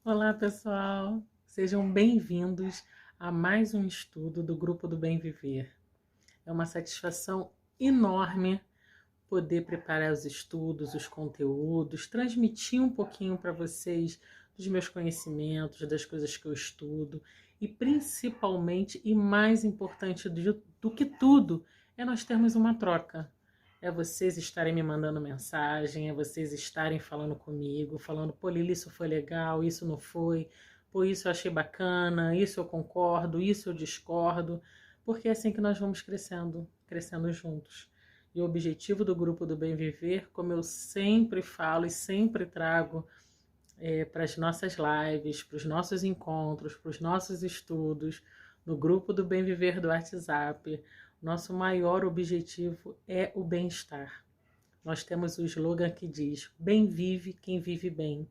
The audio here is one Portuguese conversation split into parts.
Olá pessoal, sejam bem-vindos a mais um estudo do Grupo do Bem Viver. É uma satisfação enorme poder preparar os estudos, os conteúdos, transmitir um pouquinho para vocês dos meus conhecimentos, das coisas que eu estudo e principalmente e mais importante do que tudo é nós termos uma troca. É vocês estarem me mandando mensagem, é vocês estarem falando comigo, falando, pô, Lili, isso foi legal, isso não foi, pô, isso eu achei bacana, isso eu concordo, isso eu discordo, porque é assim que nós vamos crescendo juntos. E o objetivo do Grupo do Bem Viver, como eu sempre falo e sempre trago para as nossas lives, para os nossos encontros, para os nossos estudos, no Grupo do Bem Viver do WhatsApp, nosso maior objetivo é o bem-estar. Nós temos o slogan que diz, bem vive quem vive bem.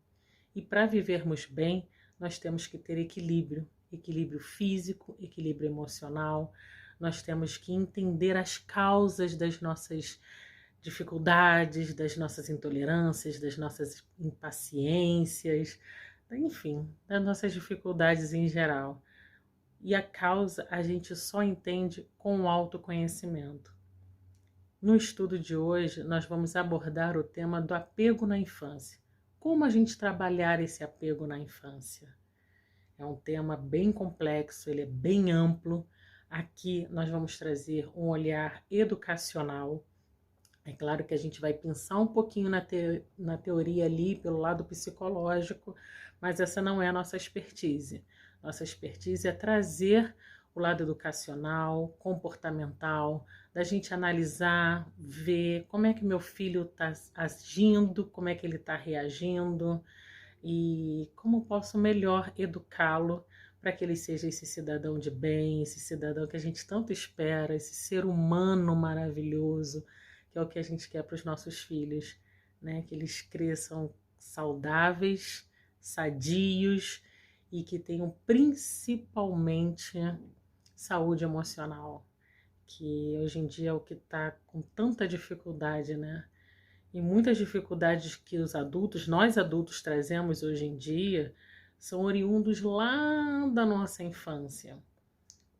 E para vivermos bem, nós temos que ter equilíbrio, equilíbrio físico, equilíbrio emocional. Nós temos que entender as causas das nossas dificuldades, das nossas intolerâncias, das nossas impaciências, enfim, das nossas dificuldades em geral. E a causa a gente só entende com o autoconhecimento. No estudo de hoje, nós vamos abordar o tema do apego na infância. Como a gente trabalhar esse apego na infância? É um tema bem complexo, ele é bem amplo. Aqui nós vamos trazer um olhar educacional. É claro que a gente vai pensar um pouquinho na teoria ali, pelo lado psicológico, mas essa não é a nossa expertise. Nossa expertise é trazer o lado educacional, comportamental, da gente analisar, ver como é que meu filho está agindo, como é que ele está reagindo e como posso melhor educá-lo para que ele seja esse cidadão de bem, esse cidadão que a gente tanto espera, esse ser humano maravilhoso, que é o que a gente quer para os nossos filhos, né? Que eles cresçam saudáveis, sadios e que tenham principalmente saúde emocional, que hoje em dia é o que está com tanta dificuldade, né? E muitas dificuldades que nós adultos trazemos hoje em dia, são oriundos lá da nossa infância.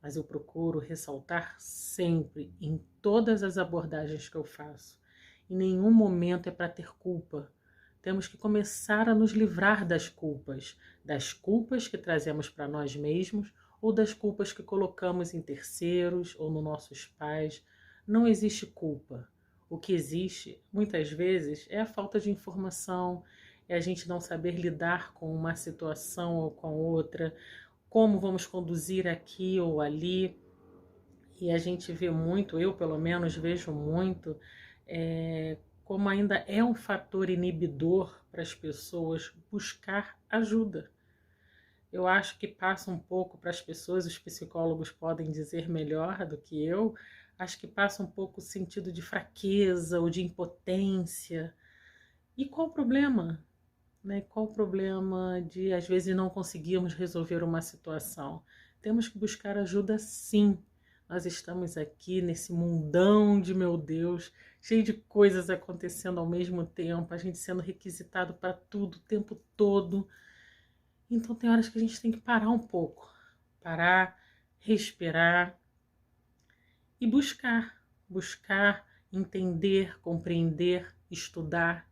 Mas eu procuro ressaltar sempre, em todas as abordagens que eu faço. Em nenhum momento é para ter culpa. Temos que começar a nos livrar das culpas que trazemos para nós mesmos ou das culpas que colocamos em terceiros ou nos nossos pais. Não existe culpa. O que existe, muitas vezes, é a falta de informação, é a gente não saber lidar com uma situação ou com outra, como vamos conduzir aqui ou ali. E a gente vê muito, eu pelo menos vejo muito, como ainda é um fator inibidor para as pessoas buscar ajuda. Eu acho que passa um pouco para as pessoas, os psicólogos podem dizer melhor do que eu, acho que passa um pouco o sentido de fraqueza ou de impotência. E qual o problema? Né? Qual o problema de, às vezes, não conseguirmos resolver uma situação? Temos que buscar ajuda sim. Nós estamos aqui nesse mundão de, meu Deus, cheio de coisas acontecendo ao mesmo tempo, a gente sendo requisitado para tudo o tempo todo. Então tem horas que a gente tem que parar um pouco, parar, respirar e buscar, entender, compreender, estudar,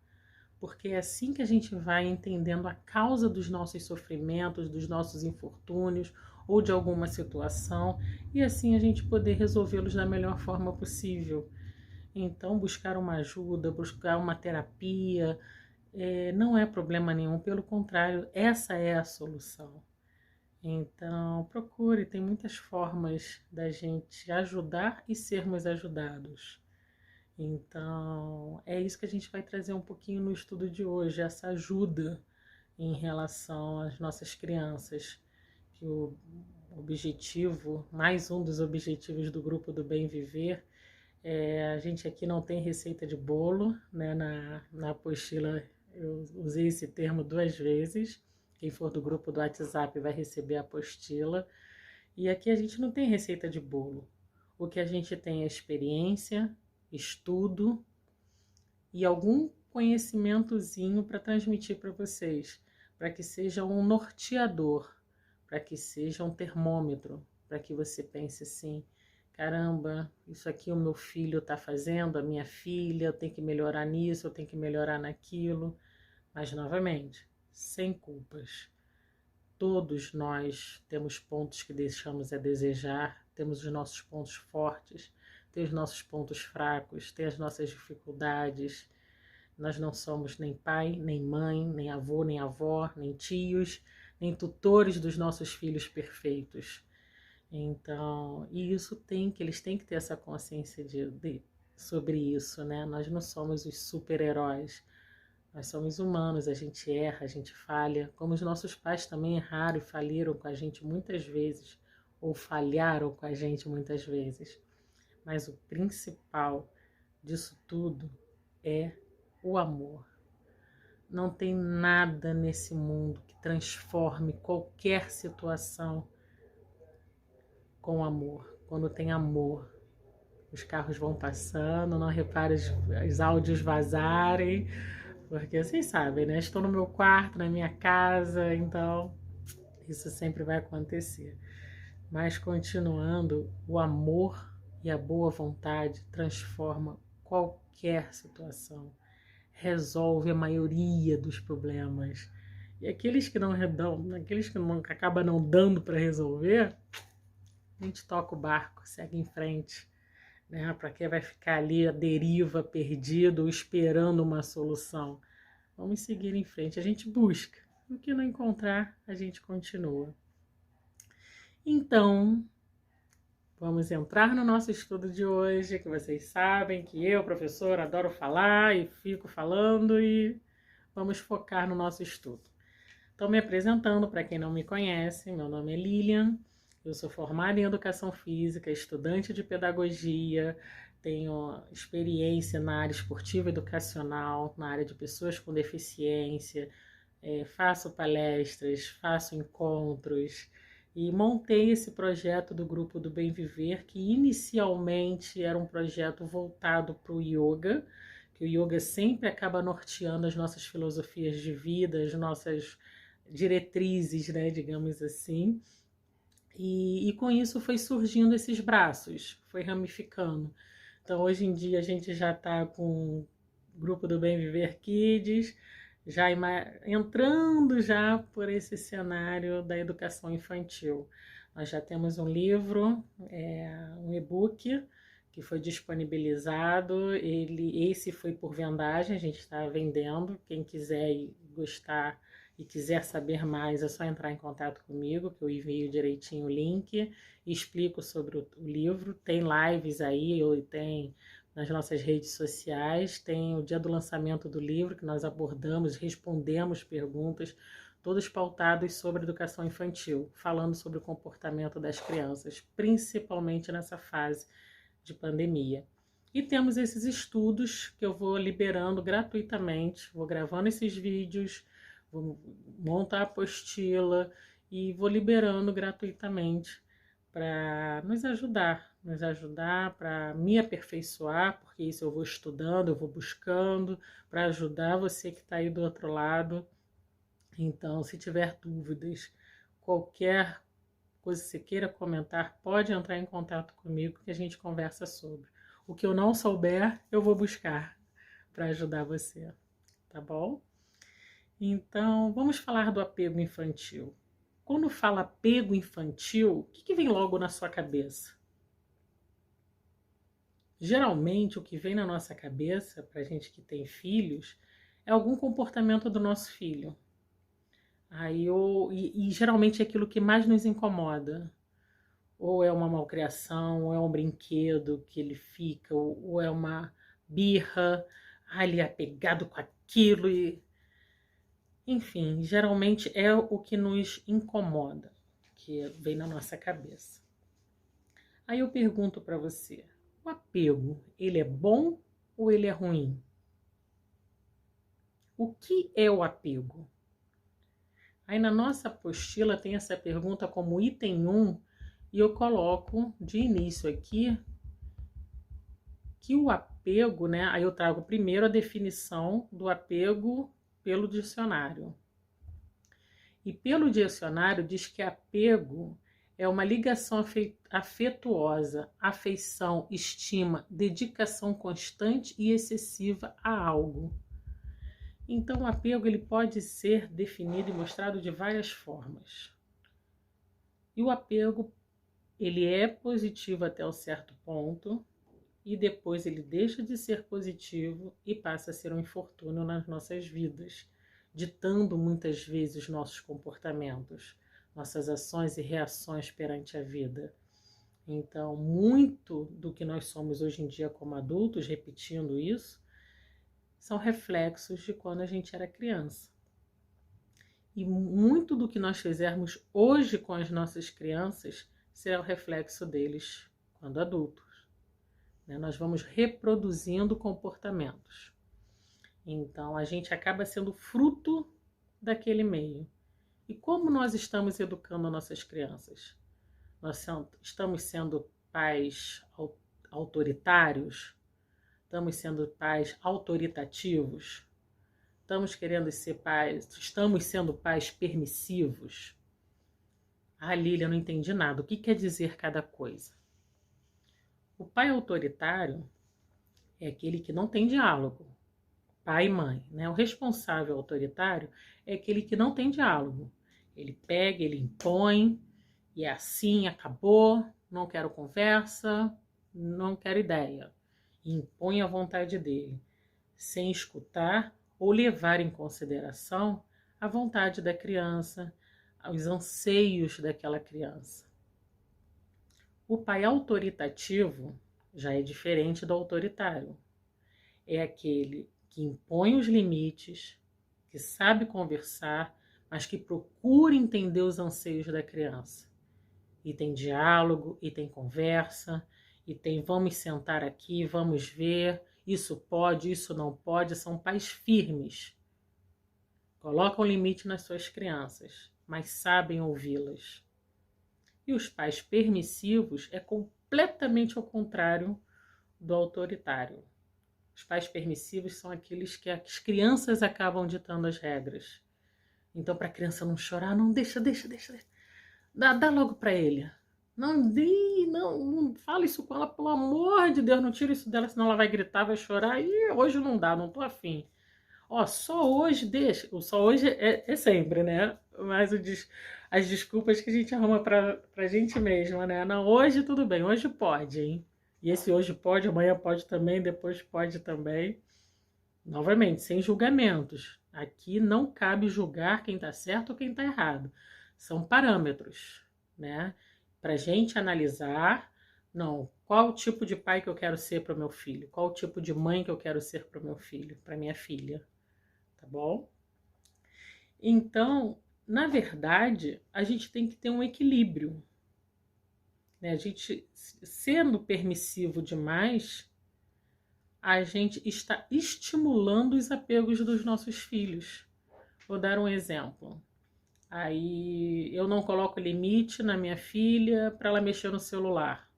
porque é assim que a gente vai entendendo a causa dos nossos sofrimentos, dos nossos infortúnios ou de alguma situação, e assim a gente poder resolvê-los da melhor forma possível. Então, buscar uma ajuda, buscar uma terapia, não é problema nenhum, pelo contrário, essa é a solução. Então, procure, tem muitas formas da gente ajudar e sermos ajudados. Então, é isso que a gente vai trazer um pouquinho no estudo de hoje, essa ajuda em relação às nossas crianças, que o objetivo, mais um dos objetivos do Grupo do Bem Viver, a gente aqui não tem receita de bolo, né? Na apostila eu usei esse termo 2 vezes, Quem for do grupo do WhatsApp vai receber a apostila. E aqui a gente não tem receita de bolo. O que a gente tem é experiência, estudo e algum conhecimentozinho para transmitir para vocês, para que seja um norteador, para que seja um termômetro, para que você pense assim: caramba, isso aqui o meu filho está fazendo, a minha filha, eu tenho que melhorar nisso, eu tenho que melhorar naquilo. Mas, novamente, sem culpas. Todos nós temos pontos que deixamos a desejar, temos os nossos pontos fortes, tem os nossos pontos fracos, tem as nossas dificuldades. Nós não somos nem pai, nem mãe, nem avô, nem avó, nem tios, nem tutores dos nossos filhos perfeitos. Então, e eles têm que ter essa consciência sobre isso, né? Nós não somos os super-heróis. Nós somos humanos, a gente erra, a gente falha, como os nossos pais também erraram e faliram com a gente muitas vezes, ou falharam com a gente muitas vezes. Mas o principal disso tudo é o amor. Não tem nada nesse mundo que transforme qualquer situação com amor. Quando tem amor, os carros vão passando, não repare os áudios vazarem, porque vocês sabem, né? Estou no meu quarto, na minha casa, então isso sempre vai acontecer. Mas continuando, o amor e a boa vontade transforma qualquer situação, resolve a maioria dos problemas. E aqueles que não acabam não dando para resolver, a gente toca o barco, segue em frente, né? Para quem vai ficar ali à deriva, perdido, esperando uma solução? Vamos seguir em frente, a gente busca. O que não encontrar, a gente continua. Então, vamos entrar no nosso estudo de hoje, que vocês sabem que eu, professora, adoro falar e fico falando, e vamos focar no nosso estudo. Estou me apresentando para quem não me conhece, meu nome é Lilian, eu sou formada em Educação Física, estudante de Pedagogia, tenho experiência na área esportiva e educacional, na área de pessoas com deficiência, faço palestras, faço encontros e montei esse projeto do Grupo do Bem Viver, que inicialmente era um projeto voltado para o yoga, que o yoga sempre acaba norteando as nossas filosofias de vida, as nossas diretrizes, né, digamos assim. E com isso foi surgindo esses braços, foi ramificando. Então, hoje em dia, a gente já está com o Grupo do Bem Viver Kids, já entrando já por esse cenário da educação infantil. Nós já temos um livro, um e-book, que foi disponibilizado. Esse foi por vendagem, a gente está vendendo. Quem quiser e gostar e quiser saber mais, é só entrar em contato comigo, que eu envio direitinho o link e explico sobre o livro. Tem lives aí, tem nas nossas redes sociais, tem o dia do lançamento do livro, que nós abordamos, respondemos perguntas, todos pautados sobre educação infantil, falando sobre o comportamento das crianças, principalmente nessa fase de pandemia. E temos esses estudos que eu vou liberando gratuitamente, vou gravando esses vídeos, vou montar a apostila e vou liberando gratuitamente para nos ajudar para me aperfeiçoar, porque isso eu vou estudando, eu vou buscando, para ajudar você que está aí do outro lado. Então, se tiver dúvidas, qualquer coisa que você queira comentar, pode entrar em contato comigo que a gente conversa sobre. O que eu não souber, eu vou buscar para ajudar você, tá bom? Então, vamos falar do apego infantil. Quando fala apego infantil, o que vem logo na sua cabeça? Geralmente, o que vem na nossa cabeça, para a gente que tem filhos, é algum comportamento do nosso filho. E geralmente é aquilo que mais nos incomoda. Ou é uma malcriação, ou é um brinquedo que ele fica, ou é uma birra, ele é apegado com aquilo. Enfim, geralmente é o que nos incomoda, que vem na nossa cabeça. Aí eu pergunto para você, o apego, ele é bom ou ele é ruim? O que é o apego? Aí na nossa apostila tem essa pergunta como item 1, e eu coloco de início aqui que o apego, né? Aí eu trago primeiro a definição do apego pelo dicionário. E pelo dicionário diz que apego é uma ligação afetuosa, afeição, estima, dedicação constante e excessiva a algo. Então, o apego ele pode ser definido e mostrado de várias formas. E o apego ele é positivo até um certo ponto e depois ele deixa de ser positivo e passa a ser um infortúnio nas nossas vidas, ditando muitas vezes nossos comportamentos, nossas ações e reações perante a vida. Então, muito do que nós somos hoje em dia como adultos, repetindo isso, são reflexos de quando a gente era criança. E muito do que nós fizermos hoje com as nossas crianças será o reflexo deles quando adultos. Nós vamos reproduzindo comportamentos. Então, a gente acaba sendo fruto daquele meio. E como nós estamos educando nossas crianças? Nós estamos sendo pais autoritários? Estamos sendo pais autoritativos? Estamos sendo pais permissivos? Ah, Lília, eu não entendi nada. O que quer dizer cada coisa? O pai autoritário é aquele que não tem diálogo. Pai e mãe, né? O responsável autoritário é aquele que não tem diálogo. Ele pega, ele impõe, e é assim, acabou, não quero conversa, não quero ideia. E impõe a vontade dele, sem escutar ou levar em consideração a vontade da criança, os anseios daquela criança. O pai autoritativo já é diferente do autoritário. É aquele que impõe os limites, que sabe conversar, mas que procura entender os anseios da criança. E tem diálogo, e tem conversa, e tem vamos sentar aqui, vamos ver, isso pode, isso não pode. São pais firmes. Colocam limite nas suas crianças, mas sabem ouvi-las. E os pais permissivos é completamente ao contrário do autoritário. Os pais permissivos são aqueles que as crianças acabam ditando as regras. Então, para a criança não chorar, não deixa. Dá logo para ele. Não fala isso com ela, pelo amor de Deus, não tira isso dela, senão ela vai gritar, vai chorar. E hoje não dá, não tô afim. Ó, só hoje deixa. O só hoje é sempre, né? Mas as desculpas que a gente arruma pra gente mesma, né? Não, hoje tudo bem, hoje pode, hein? E esse hoje pode, amanhã pode também, depois pode também. Novamente, sem julgamentos. Aqui não cabe julgar quem tá certo ou quem tá errado. São parâmetros, né? Pra gente analisar, não, qual o tipo de pai que eu quero ser para o meu filho? Qual o tipo de mãe que eu quero ser para o meu filho, para minha filha? Tá bom? Então, na verdade, a gente tem que ter um equilíbrio. Né? A gente, sendo permissivo demais, a gente está estimulando os apegos dos nossos filhos. Vou dar um exemplo. Aí eu não coloco limite na minha filha para ela mexer no celular.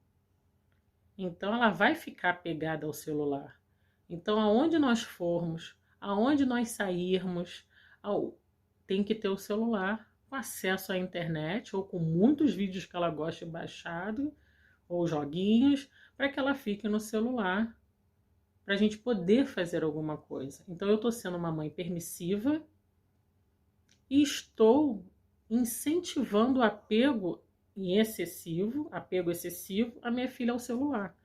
Então ela vai ficar pegada ao celular. Então aonde nós formos, aonde nós sairmos, tem que ter o celular com acesso à internet ou com muitos vídeos que ela gosta de baixado ou joguinhos para que ela fique no celular para a gente poder fazer alguma coisa. Então eu estou sendo uma mãe permissiva e estou incentivando o apego excessivo a minha filha ao celular.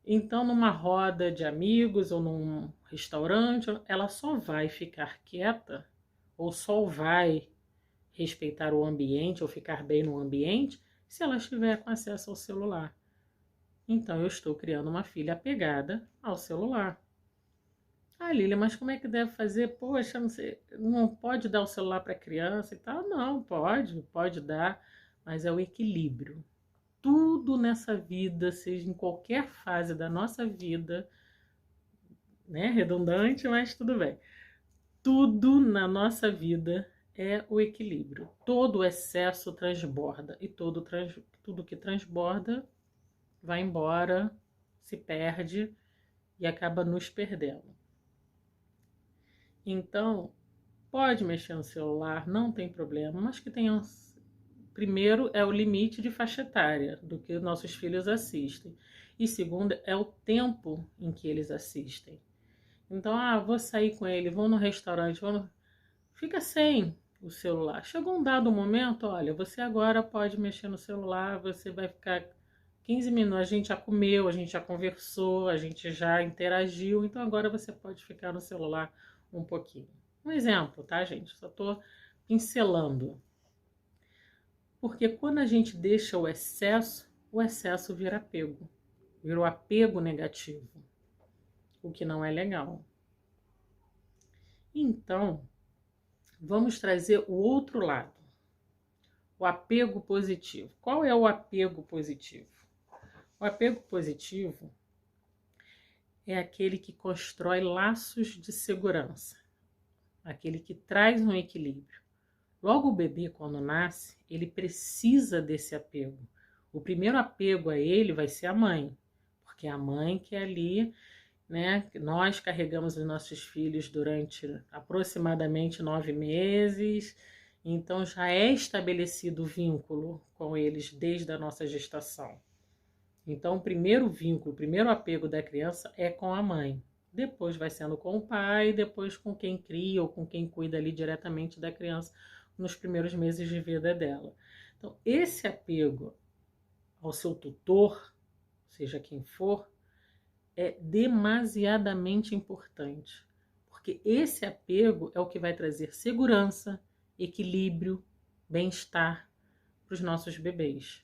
Então, numa roda de amigos ou num restaurante, ela só vai ficar quieta ou só vai respeitar o ambiente ou ficar bem no ambiente se ela estiver com acesso ao celular. Então, eu estou criando uma filha apegada ao celular. Ah, Lília, mas como é que deve fazer? Poxa, não pode dar o celular para a criança e tal? Não, pode dar, mas é o equilíbrio. Tudo nessa vida, seja em qualquer fase da nossa vida, né? Redundante, mas tudo bem. Tudo na nossa vida é o equilíbrio. Todo o excesso transborda e tudo que transborda vai embora, se perde e acaba nos perdendo. Então, pode mexer no celular, não tem problema, mas que tenham. Primeiro é o limite de faixa etária do que nossos filhos assistem. E segundo é o tempo em que eles assistem. Então, vou sair com ele, vou no restaurante, fica sem o celular. Chegou um dado momento, olha, você agora pode mexer no celular, você vai ficar 15 minutos, a gente já comeu, a gente já conversou, a gente já interagiu, então agora você pode ficar no celular um pouquinho. Um exemplo, tá, gente? Só tô pincelando. Porque quando a gente deixa o excesso vira apego. Vira o apego negativo, o que não é legal. Então, vamos trazer o outro lado. O apego positivo. Qual é o apego positivo? O apego positivo é aquele que constrói laços de segurança. Aquele que traz um equilíbrio. Logo o bebê, quando nasce, ele precisa desse apego. O primeiro apego a ele vai ser a mãe, porque é a mãe que é ali, né? Nós carregamos os nossos filhos durante aproximadamente 9 meses, então já é estabelecido o vínculo com eles desde a nossa gestação. Então o primeiro vínculo, o primeiro apego da criança é com a mãe. Depois vai sendo com o pai, depois com quem cria ou com quem cuida ali diretamente da criança nos primeiros meses de vida dela. Então, esse apego ao seu tutor, seja quem for, é demasiadamente importante, porque esse apego é o que vai trazer segurança, equilíbrio, bem-estar para os nossos bebês.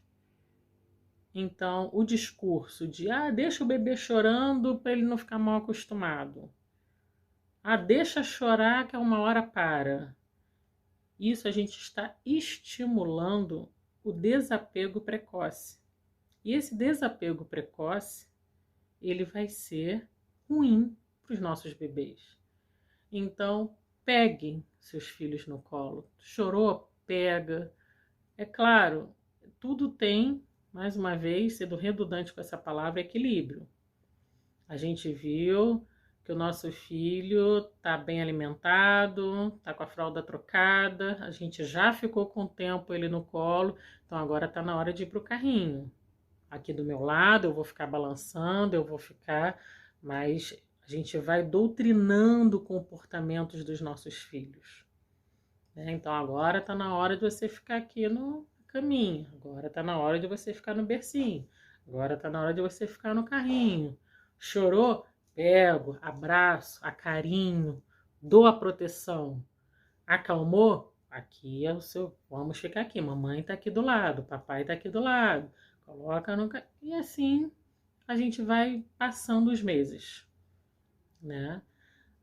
Então, o discurso de deixa o bebê chorando para ele não ficar mal acostumado. Deixa chorar que a uma hora para. Isso a gente está estimulando o desapego precoce. E esse desapego precoce, ele vai ser ruim para os nossos bebês. Então, peguem seus filhos no colo. Chorou? Pega. É claro, tudo tem, mais uma vez, sendo redundante com essa palavra, equilíbrio. A gente viu que o nosso filho está bem alimentado, está com a fralda trocada, a gente já ficou com o tempo ele no colo, então agora está na hora de ir para o carrinho. Aqui do meu lado eu vou ficar balançando, mas a gente vai doutrinando comportamentos dos nossos filhos. Então agora está na hora de você ficar aqui no caminho, agora está na hora de você ficar no bercinho, agora está na hora de você ficar no carrinho. Chorou? Pego, abraço, acarinho, dou a proteção. Acalmou? Aqui é o seu. Vamos ficar aqui. Mamãe tá aqui do lado, papai tá aqui do lado. Coloca no. E assim a gente vai passando os meses, né?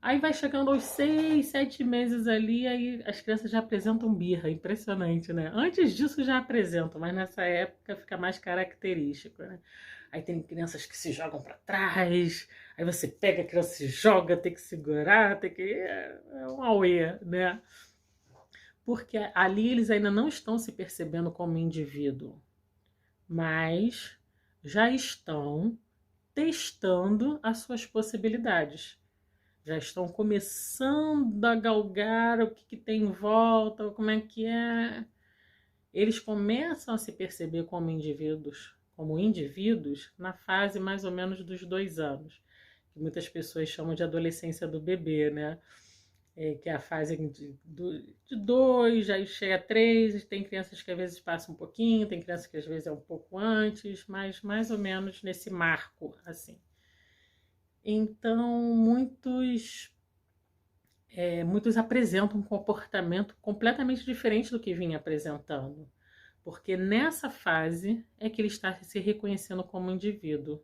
Aí vai chegando aos 6, 7 meses ali, aí as crianças já apresentam birra, impressionante, né? Antes disso já apresentam, mas nessa época fica mais característico, né? Aí tem crianças que se jogam para trás, aí você pega a criança, se joga, tem que segurar, é um auê, né? Porque ali eles ainda não estão se percebendo como indivíduo, mas já estão testando as suas possibilidades. Já estão começando a galgar o que tem em volta, como é que é. Eles começam a se perceber como indivíduos na fase mais ou menos dos 2 anos, que muitas pessoas chamam de adolescência do bebê, né? Que é a fase de 2, aí chega a 3, tem crianças que às vezes passam um pouquinho, tem crianças que às vezes é um pouco antes, mas mais ou menos nesse marco, assim. Então, muitos apresentam um comportamento completamente diferente do que vinha apresentando, porque nessa fase é que ele está se reconhecendo como indivíduo.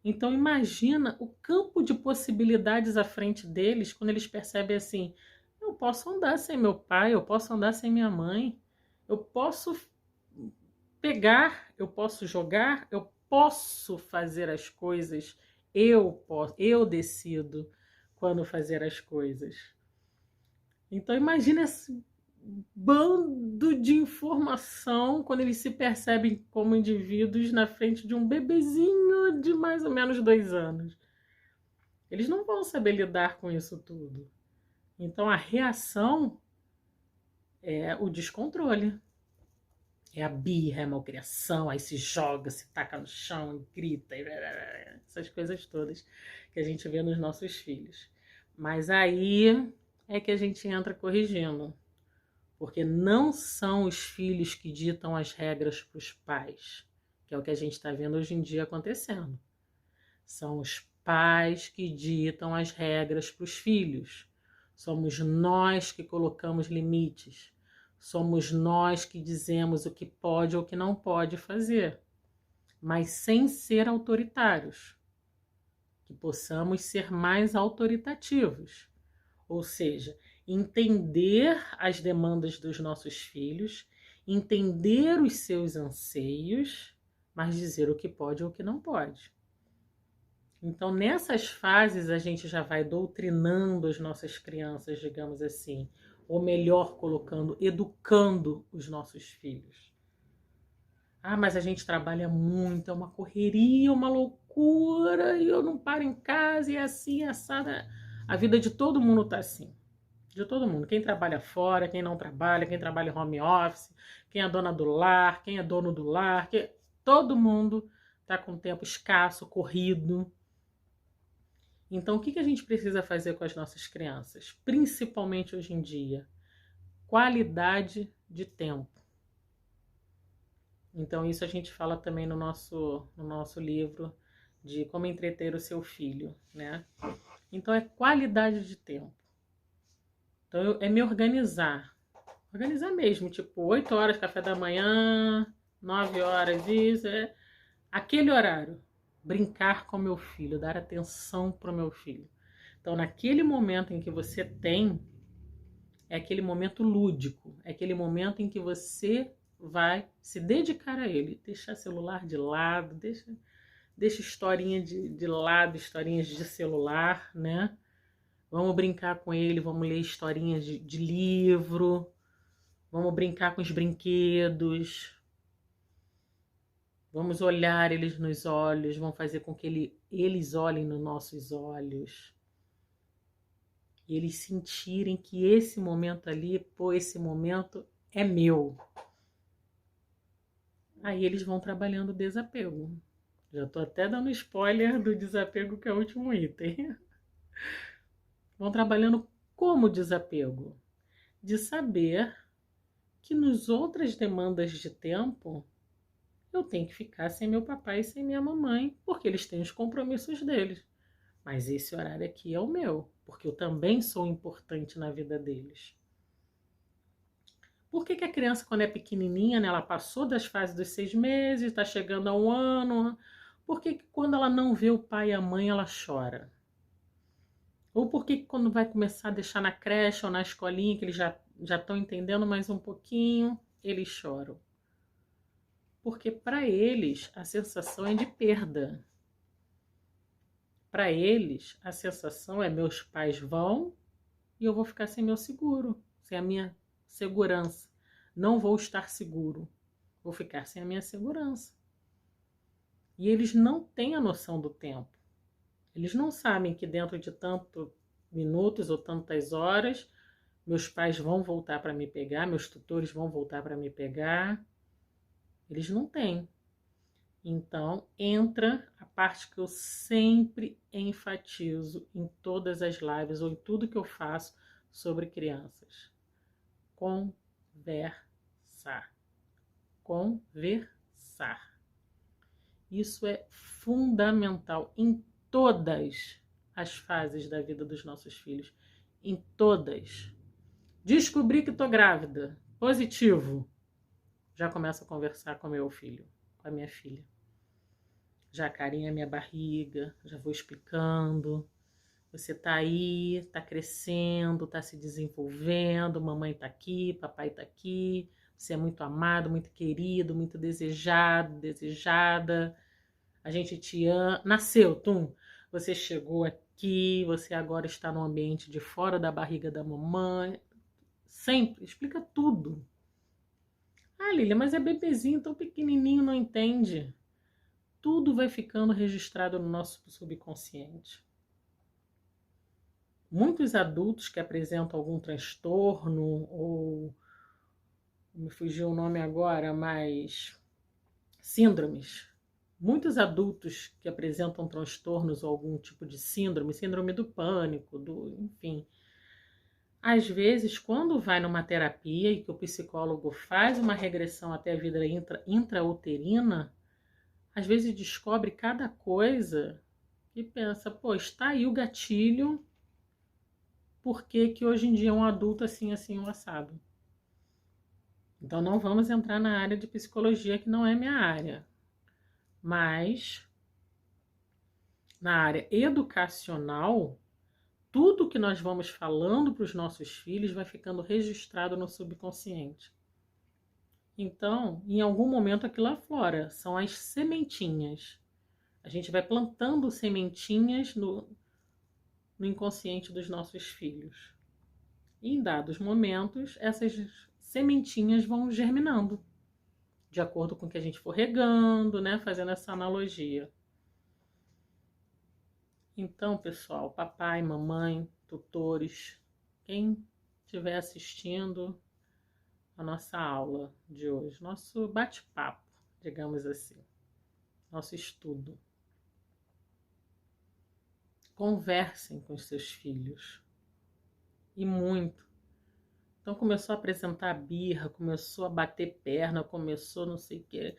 Então imagina o campo de possibilidades à frente deles quando eles percebem assim, eu posso andar sem meu pai, eu posso andar sem minha mãe, eu posso pegar, eu posso jogar, eu posso fazer as coisas, eu decido quando fazer as coisas. Então imagina bando de informação quando eles se percebem como indivíduos na frente de um bebezinho de mais ou menos 2 anos. Eles não vão saber lidar com isso tudo. Então a reação é o descontrole. É a birra, é a malcriação, aí se joga, se taca no chão, grita, essas coisas todas que a gente vê nos nossos filhos. Mas aí é que a gente entra corrigindo. Porque não são os filhos que ditam as regras para os pais, que é o que a gente está vendo hoje em dia acontecendo. São os pais que ditam as regras para os filhos. Somos nós que colocamos limites. Somos nós que dizemos o que pode ou o que não pode fazer, mas sem ser autoritários. Que possamos ser mais autoritativos. Ou seja, entender as demandas dos nossos filhos, entender os seus anseios, mas dizer o que pode ou o que não pode. Então, nessas fases, a gente já vai doutrinando as nossas crianças, digamos assim, ou melhor colocando, educando os nossos filhos. Ah, mas a gente trabalha muito, é uma correria, uma loucura, e eu não paro em casa, e é assim, assada. A vida de todo mundo tá assim. De todo mundo. Quem trabalha fora, quem não trabalha, quem trabalha em home office, quem é dona do lar, quem é dono do lar, todo mundo tá com tempo escasso, corrido. Então, o que a gente precisa fazer com as nossas crianças? Principalmente hoje em dia, qualidade de tempo. Então, isso a gente fala também no nosso livro de como entreter o seu filho, né? Então, é qualidade de tempo. Então, é me organizar. Organizar mesmo, tipo, 8 horas café da manhã, 9 horas isso, aquele horário. Brincar com meu filho, dar atenção para o meu filho. Então, naquele momento em que você tem, é aquele momento lúdico, é aquele momento em que você vai se dedicar a ele, deixar celular de lado, deixa historinha de lado, historinhas de celular, né? Vamos brincar com ele, vamos ler historinhas de livro, vamos brincar com os brinquedos, vamos olhar eles nos olhos, vamos fazer com que eles olhem nos nossos olhos. E eles sentirem que esse momento ali, pô, esse momento é meu. Aí eles vão trabalhando o desapego. Já tô até dando spoiler do desapego, que é o último item. Vão trabalhando como desapego? De saber que nos outras demandas de tempo eu tenho que ficar sem meu papai e sem minha mamãe, porque eles têm os compromissos deles. Mas esse horário aqui é o meu, porque eu também sou importante na vida deles. Por que a criança, quando é pequenininha, né, ela passou das fases dos 6 meses, está chegando a 1 ano, por que quando ela não vê o pai e a mãe, ela chora? Ou por que quando vai começar a deixar na creche ou na escolinha, que eles já estão entendendo mais um pouquinho, eles choram? Porque para eles a sensação é de perda. Para eles a sensação é meus pais vão e eu vou ficar sem meu seguro, sem a minha segurança. Não vou estar seguro, vou ficar sem a minha segurança. E eles não têm a noção do tempo. Eles não sabem que dentro de tantos minutos ou tantas horas meus pais vão voltar para me pegar, meus tutores vão voltar para me pegar. Eles não têm. Então, entra a parte que eu sempre enfatizo em todas as lives ou em tudo que eu faço sobre crianças. Conversar. Conversar. Isso é fundamental em todas as fases da vida dos nossos filhos. Em todas. Descobri que estou grávida. Positivo. Já começo a conversar com meu filho, com a minha filha. Já carinha a minha barriga, já vou explicando. Você tá aí, tá crescendo, tá se desenvolvendo, mamãe tá aqui, papai tá aqui. Você é muito amado, muito querido, muito desejado, desejada. A gente te ama. Nasceu, Tum. Você chegou aqui, você agora está no ambiente de fora da barriga da mamãe. sempre, explica tudo. Ah, Lília, mas é bebezinho, tão pequenininho, não entende. Tudo vai ficando registrado no nosso subconsciente. Muitos adultos que apresentam algum transtorno, ou me fugiu o nome agora, mas síndromes. Muitos adultos que apresentam transtornos ou algum tipo de síndrome do pânico, enfim. Às vezes, quando vai numa terapia e que o psicólogo faz uma regressão até a vida intrauterina, às vezes descobre cada coisa e pensa, pô, está aí o gatilho, por que hoje em dia é um adulto assim, assim, um assado? Então não vamos entrar na área de psicologia, que não é minha área. Mas na área educacional, tudo que nós vamos falando para os nossos filhos vai ficando registrado no subconsciente. Então, em algum momento aquilo aflora, são as sementinhas. A gente vai plantando sementinhas no inconsciente dos nossos filhos. E em dados momentos, essas sementinhas vão germinando, de acordo com o que a gente for regando, né? Fazendo essa analogia. Então, pessoal, papai, mamãe, tutores, quem estiver assistindo a nossa aula de hoje, nosso bate-papo, digamos assim, nosso estudo. Conversem com os seus filhos. E muito. Então começou a apresentar birra, começou a bater perna, começou não sei o quê.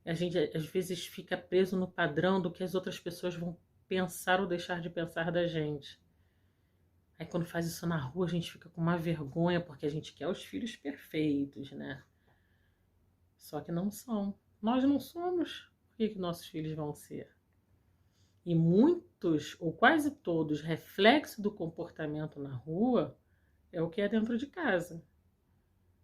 A gente às vezes fica preso no padrão do que as outras pessoas vão pensar ou deixar de pensar da gente. Aí quando faz isso na rua a gente fica com uma vergonha porque a gente quer os filhos perfeitos, né? Só que não são. Nós não somos. Por que nossos filhos vão ser? E muitos, ou quase todos, reflexo do comportamento na rua é o que é dentro de casa.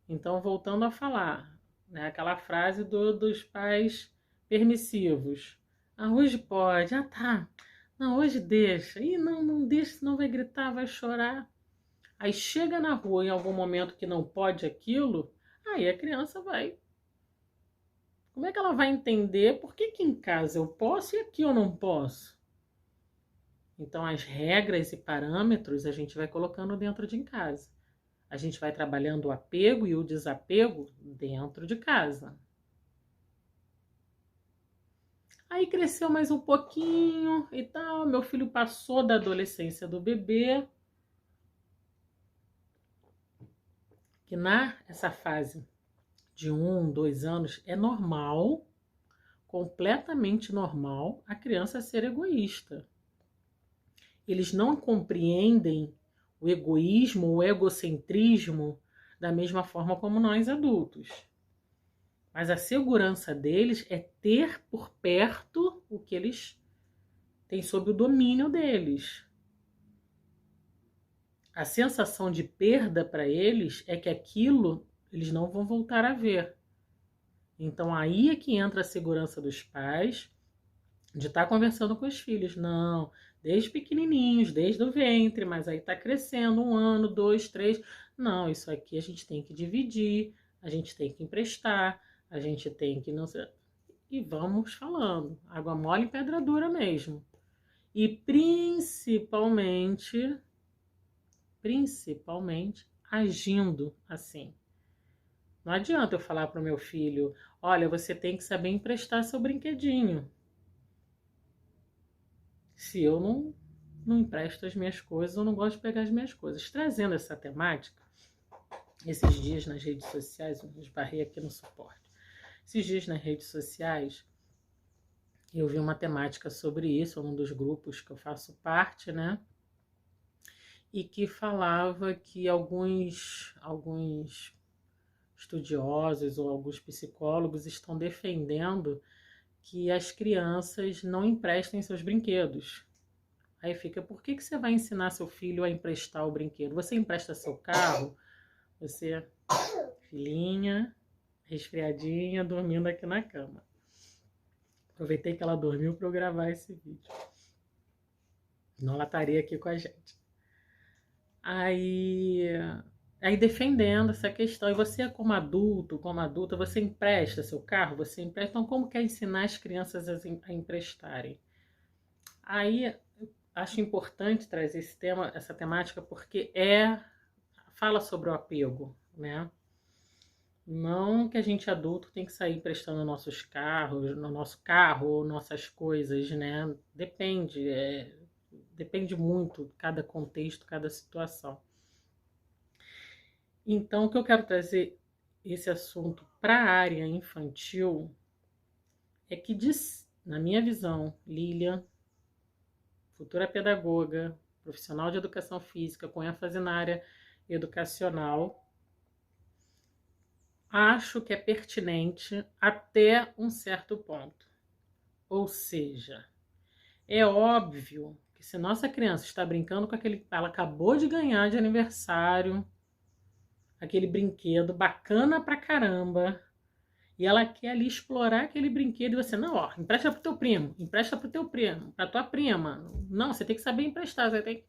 Então, voltando a falar, né, aquela frase dos pais permissivos. Ah, hoje pode. Ah, tá. Não, hoje deixa. Ih, não deixa, senão vai gritar, vai chorar. Aí chega na rua em algum momento que não pode aquilo, aí a criança vai. Como é que ela vai entender por que em casa eu posso e aqui eu não posso? Então, as regras e parâmetros a gente vai colocando dentro de casa. A gente vai trabalhando o apego e o desapego dentro de casa. Aí cresceu mais um pouquinho e tal. Meu filho passou da adolescência do bebê. Que essa fase de 1, 2 anos é normal, completamente normal, a criança ser egoísta. Eles não compreendem o egoísmo, o egocentrismo da mesma forma como nós adultos. Mas a segurança deles é ter por perto o que eles têm sob o domínio deles. A sensação de perda para eles é que aquilo eles não vão voltar a ver. Então aí é que entra a segurança dos pais de estar conversando com os filhos. Não, desde pequenininhos, desde o ventre, mas aí está crescendo 1 ano, 2, 3. Não, isso aqui a gente tem que dividir, a gente tem que emprestar, a gente tem que não sei. E vamos falando, água mole e pedra dura mesmo. E principalmente agindo assim. Não adianta eu falar para o meu filho, olha, você tem que saber emprestar seu brinquedinho. Se eu não empresto as minhas coisas, eu não gosto de pegar as minhas coisas. Trazendo essa temática, esses dias nas redes sociais, eu esbarrei aqui no suporte. Esses dias nas redes sociais, eu vi uma temática sobre isso, um dos grupos que eu faço parte, né? E que falava que alguns estudiosos ou alguns psicólogos estão defendendo que as crianças não emprestem seus brinquedos. Aí fica, por que você vai ensinar seu filho a emprestar o brinquedo? Você empresta seu carro, você, filhinha, resfriadinha, dormindo aqui na cama. Aproveitei que ela dormiu para eu gravar esse vídeo. Não ela estaria aqui com a gente. Aí aí defendendo essa questão. E você, como adulto, como adulta, você empresta seu carro, você empresta. Então, como quer ensinar as crianças a emprestarem? Aí, acho importante trazer esse tema, essa temática, porque fala sobre o apego, né? Não que a gente adulto tem que sair emprestando nossos carros, no nosso carro ou nossas coisas, né? Depende, depende muito cada contexto, cada situação. Então, o que eu quero trazer esse assunto para a área infantil é que, na minha visão, Lilian, futura pedagoga, profissional de educação física, com ênfase na área educacional, acho que é pertinente até um certo ponto. Ou seja, é óbvio que se nossa criança está brincando com aquele... Ela acabou de ganhar de aniversário aquele brinquedo bacana pra caramba, e ela quer ali explorar aquele brinquedo, e você, não, ó, empresta pro teu primo, empresta pro teu primo, pra tua prima. Não, você tem que saber emprestar, você tem...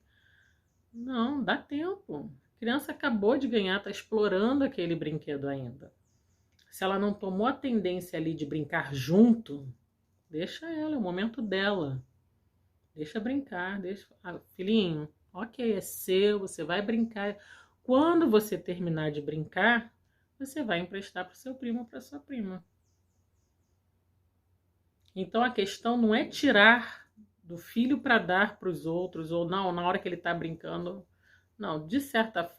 Não, dá tempo. A criança acabou de ganhar, tá explorando aquele brinquedo ainda. Se ela não tomou a tendência ali de brincar junto, deixa ela, é o momento dela. Deixa brincar, deixa... Ah, filhinho, ok, é seu, você vai brincar. Quando você terminar de brincar, você vai emprestar para o seu primo ou para sua prima. Então a questão não é tirar do filho para dar para os outros, ou não, na hora que ele está brincando. Não, de certa...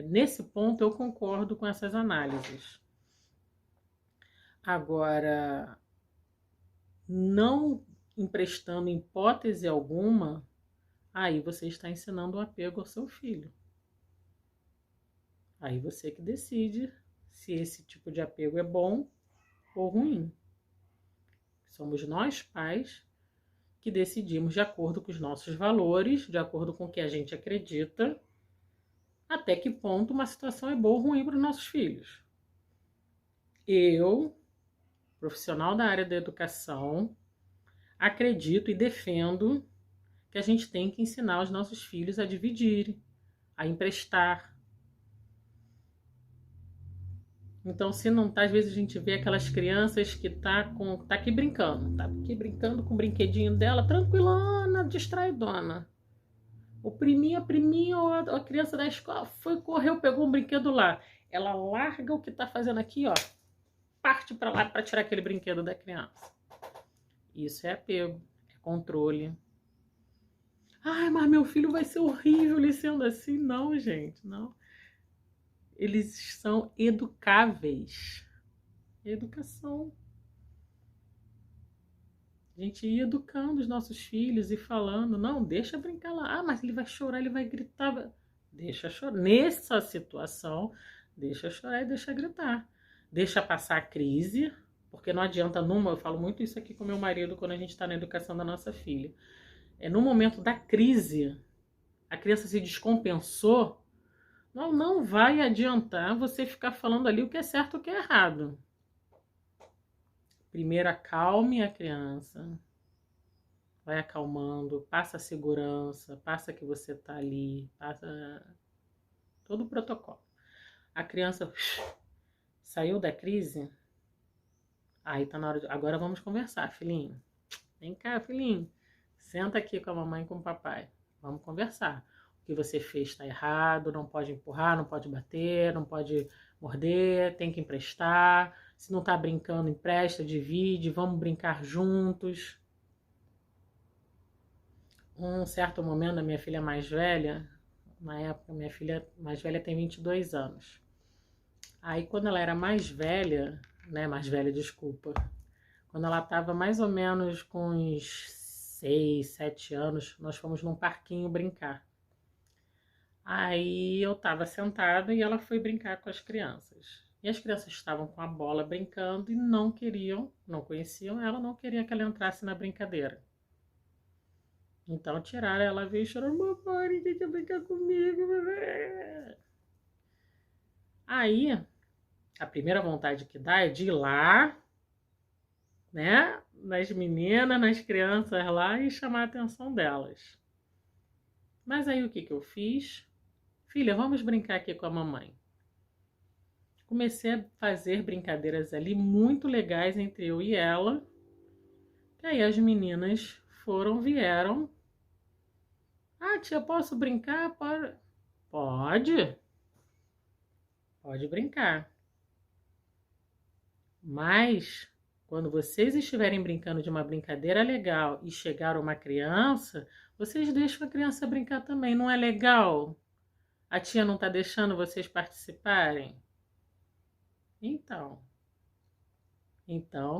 nesse ponto eu concordo com essas análises. Agora, não emprestando em hipótese alguma, aí você está ensinando o apego ao seu filho. Aí você que decide se esse tipo de apego é bom ou ruim. Somos nós, pais, que decidimos de acordo com os nossos valores, de acordo com o que a gente acredita, até que ponto uma situação é boa ou ruim para os nossos filhos. Eu, profissional da área da educação, acredito e defendo que a gente tem que ensinar os nossos filhos a dividir, a emprestar. Então, se não tá, às vezes a gente vê aquelas crianças que tá aqui brincando com o brinquedinho dela, tranquilona, distraidona. O priminha, ou a criança da escola correu, pegou um brinquedo lá. Ela larga o que tá fazendo aqui, ó, parte para lá para tirar aquele brinquedo da criança. Isso é apego, é controle. Ai, mas meu filho vai ser horrível ele sendo assim. Não, gente, não. Eles são educáveis. Educação. A gente ia educando os nossos filhos e falando, não, deixa brincar lá. Ah, mas ele vai chorar, ele vai gritar. Deixa chorar. Nessa situação, deixa chorar e deixa gritar. Deixa passar a crise, porque não adianta eu falo muito isso aqui com meu marido quando a gente está na educação da nossa filha. No momento da crise, a criança se descompensou, não vai adiantar você ficar falando ali o que é certo e o que é errado. Primeiro acalme a criança, vai acalmando, passa a segurança, passa que você tá ali, passa todo o protocolo. A criança saiu da crise, aí tá na hora de... Agora vamos conversar, filhinho. Vem cá, filhinho. Senta aqui com a mamãe e com o papai. Vamos conversar. O que você fez está errado, não pode empurrar, não pode bater, não pode morder, tem que emprestar. Se não tá brincando, empresta, divide, vamos brincar juntos. Um certo momento, a minha filha mais velha, na época, minha filha mais velha tem 22 anos. Aí, quando ela era mais velha, desculpa, quando ela estava mais ou menos com uns 6, 7 anos, nós fomos num parquinho brincar. Aí eu estava sentada e ela foi brincar com as crianças. E as crianças estavam com a bola brincando e não conheciam ela, não queria que ela entrasse na brincadeira. Então tiraram ela, veio chorando, mamãe, ninguém quer brincar comigo. Aí, a primeira vontade que dá é de ir lá, né, nas meninas, nas crianças lá e chamar a atenção delas. Mas aí o que eu fiz? filha, vamos brincar aqui com a mamãe. Comecei a fazer brincadeiras ali muito legais entre eu e ela. E aí as meninas vieram. Ah, tia, posso brincar? Pode. Pode brincar. Mas quando vocês estiverem brincando de uma brincadeira legal e chegar uma criança, vocês deixam a criança brincar também. Não é legal? A tia não está deixando vocês participarem? Então,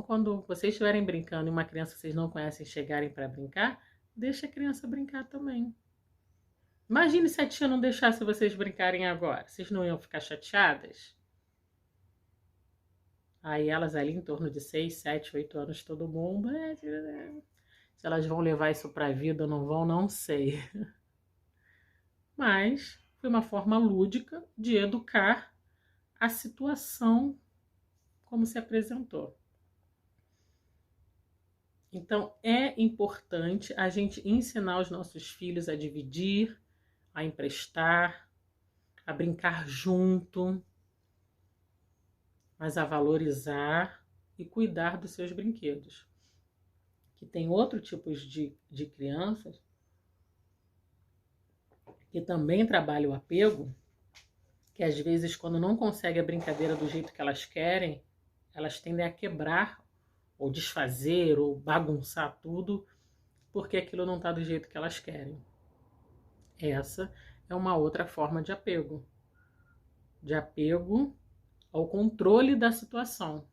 quando vocês estiverem brincando e uma criança que vocês não conhecem chegarem para brincar, deixa a criança brincar também. Imagine se a tia não deixasse vocês brincarem agora. Vocês não iam ficar chateadas? Aí elas ali em torno de 6, 7, 8 anos, todo mundo. Se elas vão levar isso para a vida ou não vão, não sei. Mas foi uma forma lúdica de educar a situação como se apresentou. Então, é importante a gente ensinar os nossos filhos a dividir, a emprestar, a brincar junto, mas a valorizar e cuidar dos seus brinquedos. Que tem outros tipos de crianças que também trabalham o apego, que às vezes, quando não conseguem a brincadeira do jeito que elas querem, elas tendem a quebrar, ou desfazer, ou bagunçar tudo, porque aquilo não está do jeito que elas querem. Essa é uma outra forma de apego ao controle da situação.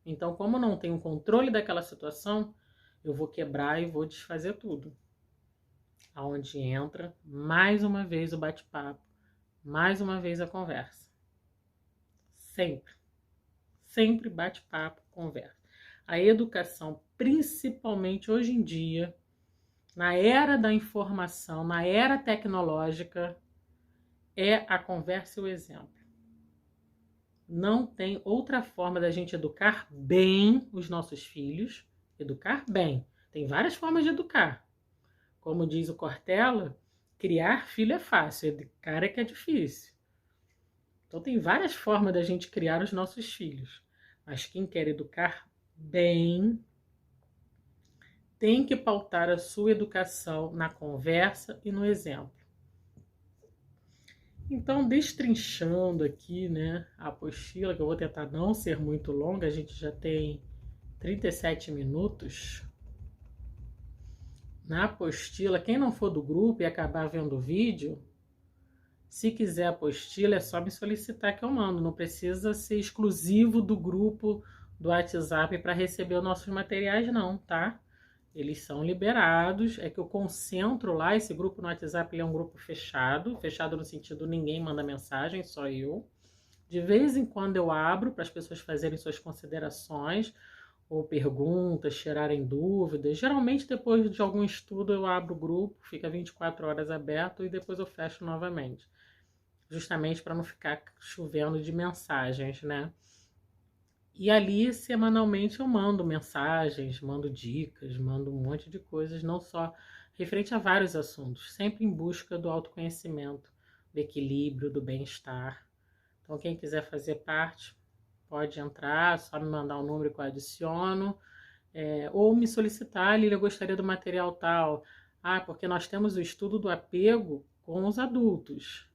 Então, como não tenho controle daquela situação, eu vou quebrar e vou desfazer tudo. Aonde entra, mais uma vez, o bate-papo, mais uma vez a conversa. Sempre bate-papo, conversa. A educação, principalmente hoje em dia, na era da informação, na era tecnológica, é a conversa e o exemplo. Não tem outra forma da gente educar bem os nossos filhos. Educar bem. Tem várias formas de educar. Como diz o Cortella, criar filho é fácil, educar é que é difícil. Então tem várias formas da gente criar os nossos filhos. Mas quem quer educar bem tem que pautar a sua educação na conversa e no exemplo. Então, destrinchando aqui, né, a apostila, que eu vou tentar não ser muito longa, a gente já tem 37 minutos. Na apostila, quem não for do grupo e acabar vendo o vídeo, se quiser a apostila, é só me solicitar que eu mando. Não precisa ser exclusivo do grupo do WhatsApp para receber os nossos materiais, não, tá? Eles são liberados, é que eu concentro lá, esse grupo no WhatsApp ele é um grupo fechado no sentido ninguém manda mensagem, só eu. De vez em quando eu abro para as pessoas fazerem suas considerações ou perguntas, tirarem dúvidas. Geralmente depois de algum estudo eu abro o grupo, fica 24 horas aberto e depois eu fecho novamente. Justamente para não ficar chovendo de mensagens, né? E ali, semanalmente, eu mando mensagens, mando dicas, mando um monte de coisas, não só referente a vários assuntos, sempre em busca do autoconhecimento, do equilíbrio, do bem-estar. Então, quem quiser fazer parte, pode entrar, só me mandar um número que eu adiciono, ou me solicitar, Lília, eu gostaria do material tal. Ah, porque nós temos o estudo do apego com os adultos.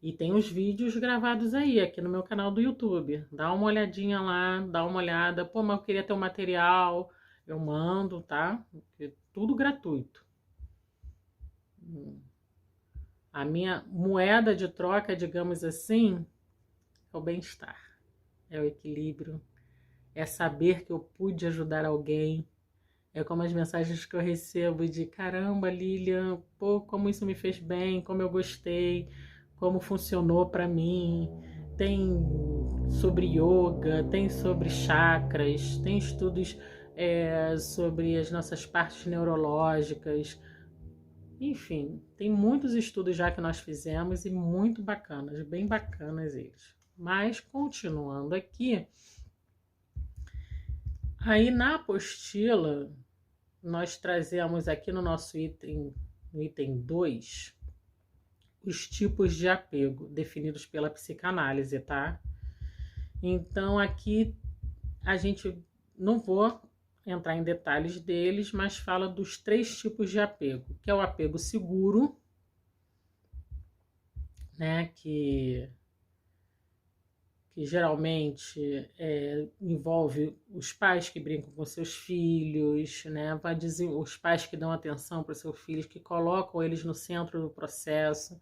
E tem os vídeos gravados aí, aqui no meu canal do YouTube. Dá uma olhadinha lá, dá uma olhada. Pô, mas eu queria ter o material. Eu mando, tá? Tudo gratuito. A minha moeda de troca, digamos assim, é o bem-estar. É o equilíbrio. É saber que eu pude ajudar alguém. É como as mensagens que eu recebo de caramba, Lilian, pô, como isso me fez bem, como eu gostei, como funcionou para mim. Tem sobre yoga, tem sobre chakras, tem estudos sobre as nossas partes neurológicas. Enfim, tem muitos estudos já que nós fizemos e muito bacanas, bem bacanas eles. Mas, continuando aqui, aí na apostila, nós trazemos aqui no nosso item 2, os tipos de apego definidos pela psicanálise, tá? Então aqui a gente não vou entrar em detalhes deles, mas fala dos 3 tipos de apego, que é o apego seguro, né, que geralmente envolve os pais que brincam com seus filhos, né, os pais que dão atenção para os seus filhos, que colocam eles no centro do processo.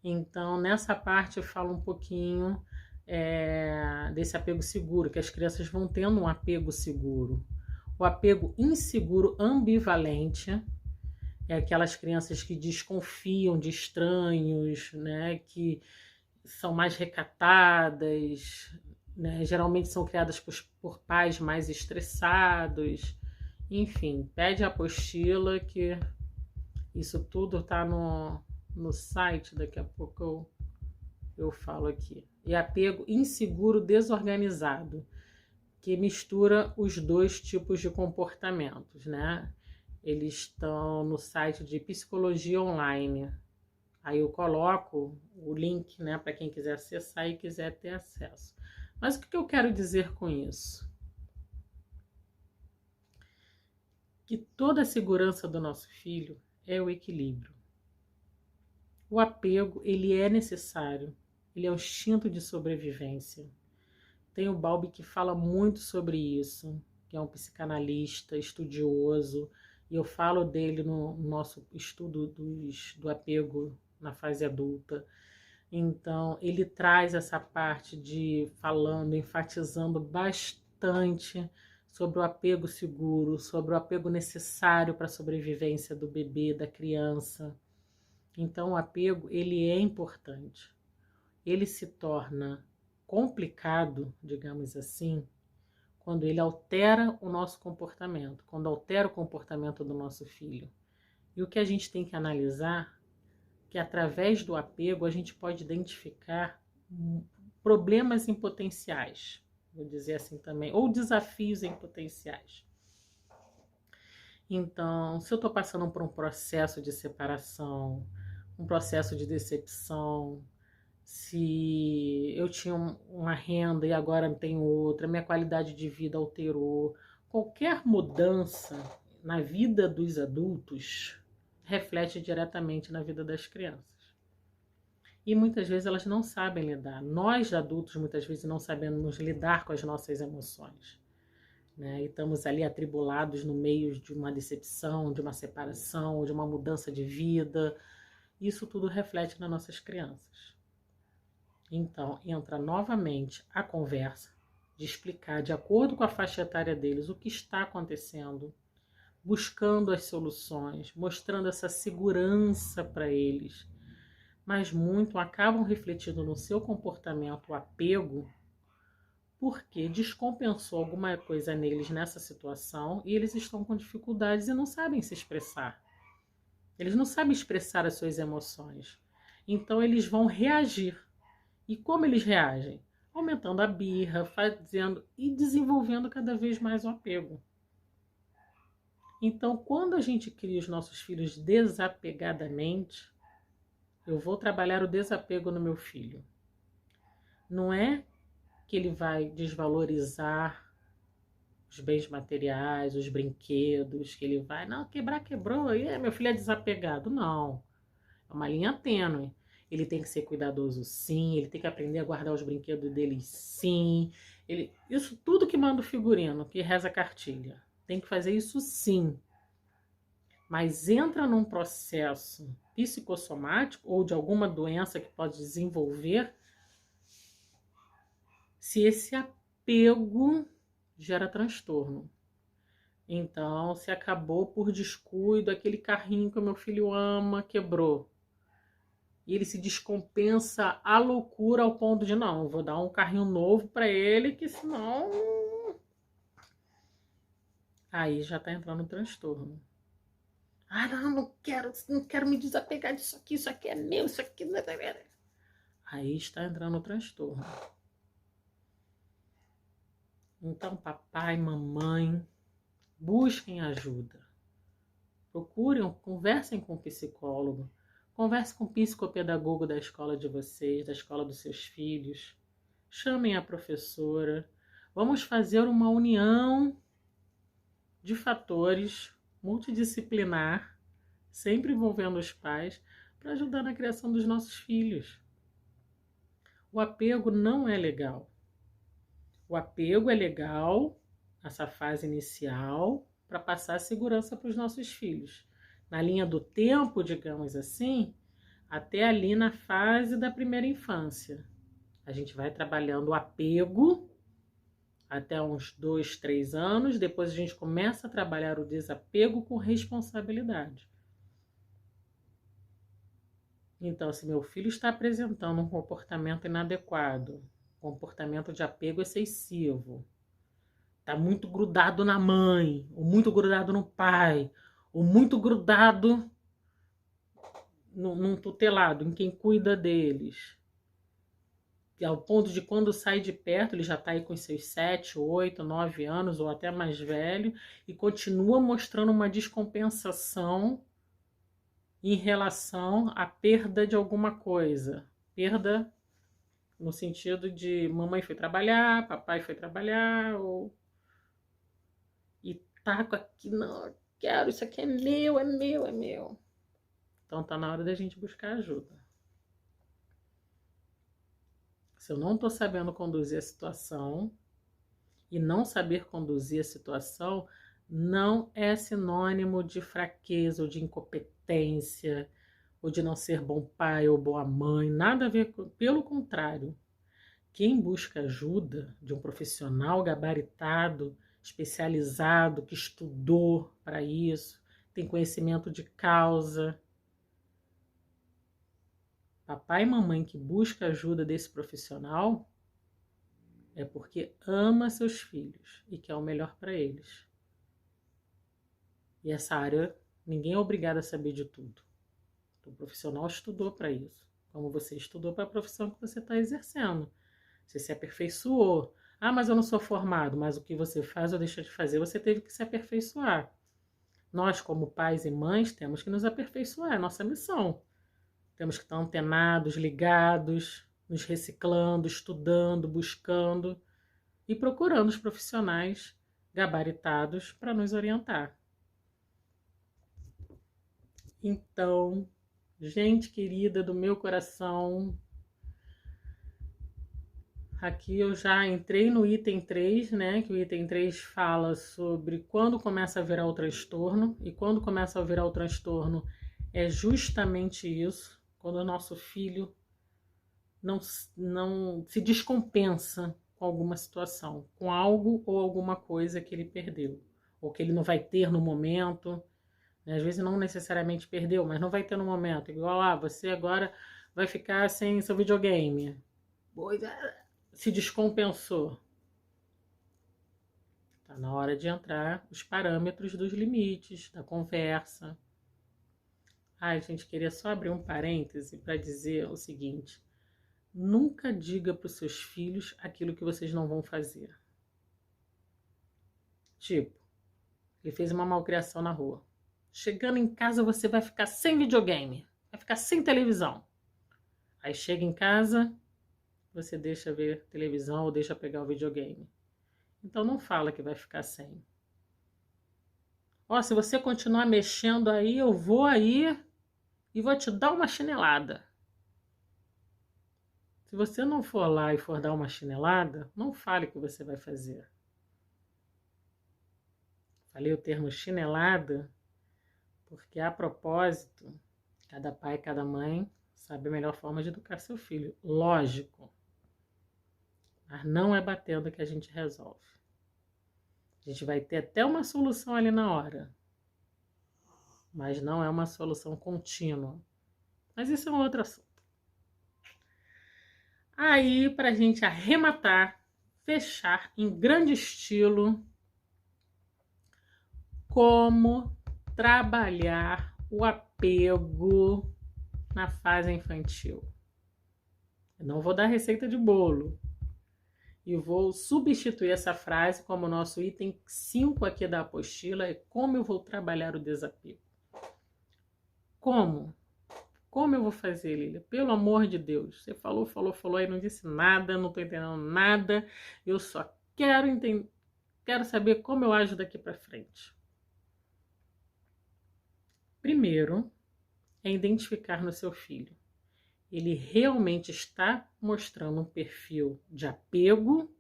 Então, nessa parte eu falo um pouquinho desse apego seguro, que as crianças vão tendo um apego seguro. O apego inseguro ambivalente é aquelas crianças que desconfiam de estranhos, né, que são mais recatadas, né, geralmente são criadas por pais mais estressados. Enfim, pede a apostila que isso tudo está no site, daqui a pouco eu falo aqui. E apego inseguro desorganizado, que mistura os 2 tipos de comportamentos, né? Eles estão no site de Psicologia Online. Aí eu coloco o link, né, para quem quiser acessar e quiser ter acesso. Mas o que eu quero dizer com isso? Que toda a segurança do nosso filho é o equilíbrio. O apego, ele é necessário, ele é o instinto de sobrevivência. Tem o Bowlby que fala muito sobre isso, que é um psicanalista, estudioso, e eu falo dele no nosso estudo do apego na fase adulta. Então, ele traz essa parte de falando, enfatizando bastante sobre o apego seguro, sobre o apego necessário para a sobrevivência do bebê, da criança. Então, o apego, ele é importante. Ele se torna complicado, digamos assim, quando ele altera o nosso comportamento, quando altera o comportamento do nosso filho. E o que a gente tem que analisar é que através do apego a gente pode identificar problemas em potenciais, vou dizer assim também, ou desafios em potenciais. Então, se eu estou passando por um processo de separação, um processo de decepção, se eu tinha uma renda e agora tenho outra, minha qualidade de vida alterou, qualquer mudança na vida dos adultos reflete diretamente na vida das crianças. E muitas vezes elas não sabem lidar. Nós, adultos, muitas vezes não sabemos lidar com as nossas emoções, né? E estamos ali atribulados no meio de uma decepção, de uma separação, de uma mudança de vida. Isso tudo reflete nas nossas crianças. Então, entra novamente a conversa de explicar, de acordo com a faixa etária deles, o que está acontecendo, buscando as soluções, mostrando essa segurança para eles. Mas muito acabam refletindo no seu comportamento o apego, porque descompensou alguma coisa neles nessa situação e eles estão com dificuldades e não sabem se expressar. Eles não sabem expressar as suas emoções. Então, eles vão reagir. E como eles reagem? Aumentando a birra, fazendo e desenvolvendo cada vez mais o apego. Então, quando a gente cria os nossos filhos desapegadamente, eu vou trabalhar o desapego no meu filho. Não é que ele vai desvalorizar os bens materiais, os brinquedos, que ele vai, não, quebrar, quebrou, e meu filho é desapegado. Não, é uma linha tênue. Ele tem que ser cuidadoso, sim. Ele tem que aprender a guardar os brinquedos dele, sim. Isso tudo que manda o figurino, que reza a cartilha. Tem que fazer isso, sim. Mas entra num processo psicossomático ou de alguma doença que pode desenvolver se esse apego gera transtorno. Então, se acabou por descuido, aquele carrinho que o meu filho ama quebrou. E ele se descompensa a loucura ao ponto de, não, vou dar um carrinho novo para ele, que senão... Aí já tá entrando no transtorno. Ah, não quero me desapegar disso aqui, isso aqui é meu, isso aqui... Aí está entrando no transtorno. Então, papai, mamãe, busquem ajuda. Procurem, conversem com o psicólogo, Converse com o psicopedagogo da escola de vocês, da escola dos seus filhos. Chamem a professora. Vamos fazer uma união de fatores multidisciplinar, sempre envolvendo os pais, para ajudar na criação dos nossos filhos. O apego não é legal. O apego é legal, essa fase inicial, para passar segurança para os nossos filhos. Na linha do tempo, digamos assim, até ali na fase da primeira infância. A gente vai trabalhando o apego até uns 2, 3 anos, depois a gente começa a trabalhar o desapego com responsabilidade. Então, se meu filho está apresentando um comportamento inadequado, comportamento de apego excessivo, está muito grudado na mãe, ou muito grudado no pai, ou muito grudado num tutelado, em quem cuida deles, ao ponto de quando sai de perto, ele já está aí com seus 7, 8, 9 anos, ou até mais velho, e continua mostrando uma descompensação em relação à perda de alguma coisa. Perda no sentido de mamãe foi trabalhar, papai foi trabalhar, e tá com aqui, não, quero, isso aqui é meu, é meu, é meu. Então tá na hora da gente buscar ajuda. Se eu não tô sabendo conduzir a situação, e não saber conduzir a situação não é sinônimo de fraqueza ou de incompetência, ou de não ser bom pai ou boa mãe, nada a ver com, pelo contrário. Quem busca ajuda de um profissional gabaritado, especializado, que estudou para isso, tem conhecimento de causa. Papai e mamãe que busca ajuda desse profissional é porque ama seus filhos e quer o melhor para eles. E essa área, ninguém é obrigado a saber de tudo. O profissional estudou para isso, como você estudou para a profissão que você está exercendo. Você se aperfeiçoou. Ah, mas eu não sou formado, mas o que você faz ou deixa de fazer, você teve que se aperfeiçoar. Nós, como pais e mães, temos que nos aperfeiçoar, é a nossa missão. Temos que estar antenados, ligados, nos reciclando, estudando, buscando e procurando os profissionais gabaritados para nos orientar. Então, gente querida do meu coração, aqui eu já entrei no item 3, né? Que o item 3 fala sobre quando começa a virar o transtorno. E quando começa a virar o transtorno é justamente isso, quando o nosso filho não se descompensa com alguma situação, com algo ou alguma coisa que ele perdeu, ou que ele não vai ter no momento. Às vezes não necessariamente perdeu, mas não vai ter no momento. Igual, você agora vai ficar sem seu videogame. Se descompensou. Tá na hora de entrar os parâmetros dos limites, da conversa. Ai, gente, queria só abrir um parêntese para dizer o seguinte. Nunca diga para os seus filhos aquilo que vocês não vão fazer. Tipo, ele fez uma malcriação na rua. Chegando em casa, você vai ficar sem videogame, vai ficar sem televisão. Aí chega em casa, você deixa ver televisão ou deixa pegar o videogame. Então não fala que vai ficar sem. Ó, se você continuar mexendo aí, eu vou aí e vou te dar uma chinelada. Se você não for lá e for dar uma chinelada, não fale o que você vai fazer. Falei o termo chinelada porque, a propósito, cada pai e cada mãe sabe a melhor forma de educar seu filho. Lógico. Mas não é batendo que a gente resolve. A gente vai ter até uma solução ali na hora. Mas não é uma solução contínua. Mas isso é um outro assunto. Aí, para a gente arrematar, fechar em grande estilo, como trabalhar o apego na fase infantil. Eu não vou dar receita de bolo. E vou substituir essa frase como nosso item 5 aqui da apostila, é como eu vou trabalhar o desapego. Como Como eu vou fazer, Lília? Pelo amor de Deus. Você falou, aí não disse nada, não tô entendendo nada. Eu só quero entender, quero saber como eu ajo daqui para frente. Primeiro, é identificar no seu filho. Ele realmente está mostrando um perfil de apego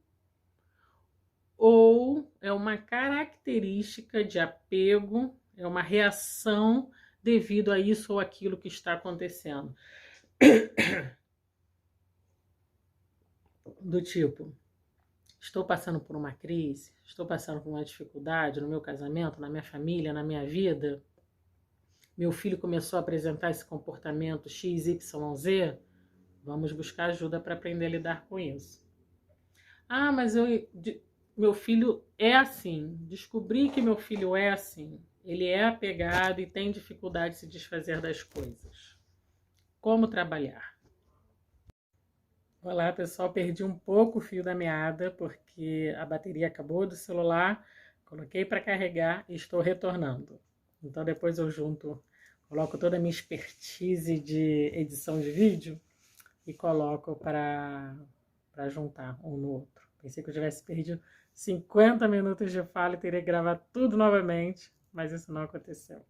ou é uma característica de apego, é uma reação devido a isso ou aquilo que está acontecendo. Do tipo, estou passando por uma crise, estou passando por uma dificuldade no meu casamento, na minha família, na minha vida. Meu filho começou a apresentar esse comportamento XYZ, vamos buscar ajuda para aprender a lidar com isso. Ah, mas meu filho é assim, descobri que meu filho é assim, ele é apegado e tem dificuldade de se desfazer das coisas. Como trabalhar? Olá, pessoal, perdi um pouco o fio da meada porque a bateria acabou do celular, coloquei para carregar e estou retornando. Então depois eu coloco toda a minha expertise de edição de vídeo e coloco para juntar um no outro. Pensei que eu tivesse perdido 50 minutos de fala e teria que gravar tudo novamente, mas isso não aconteceu.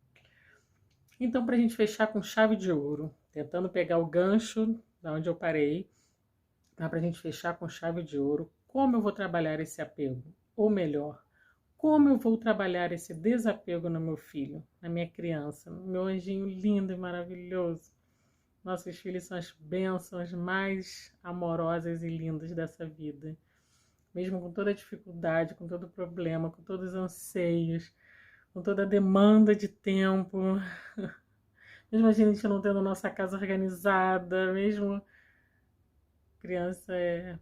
Então, para a gente fechar com chave de ouro, tentando pegar o gancho da onde eu parei, para a gente fechar com chave de ouro, como eu vou trabalhar esse apego? Ou melhor, como eu vou trabalhar esse desapego no meu filho, na minha criança, no meu anjinho lindo e maravilhoso? Nossos filhos são as bênçãos mais amorosas e lindas dessa vida. Mesmo com toda a dificuldade, com todo o problema, com todos os anseios, com toda a demanda de tempo, mesmo a gente não tendo nossa casa organizada, mesmo criança é